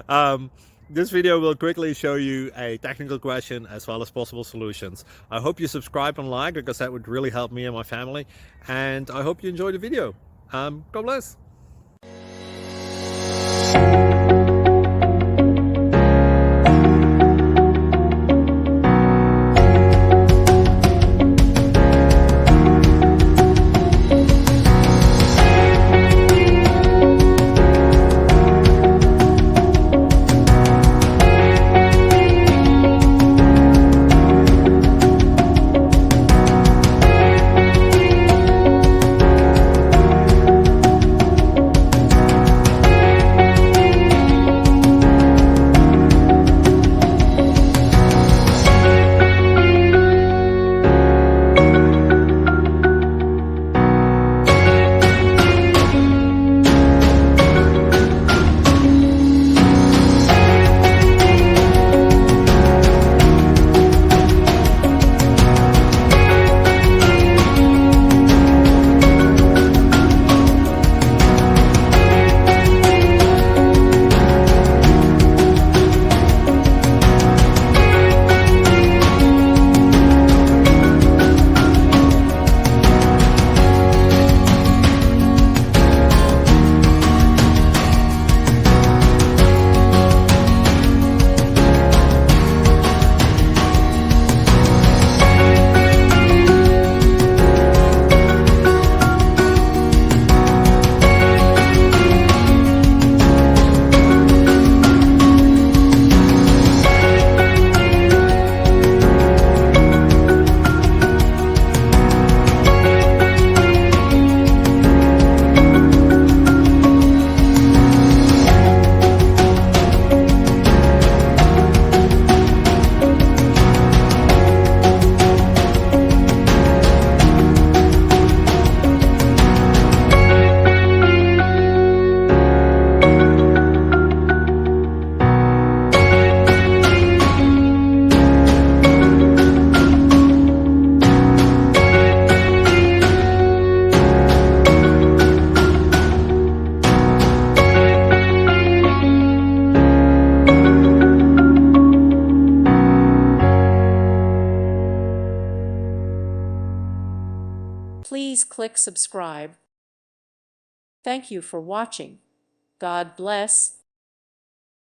um, this video will quickly show you a technical question as well as possible solutions. I hope you subscribe and like, because that would really help me and my family. And I hope you enjoy the video. God bless. Please click subscribe. Thank you for watching. God bless.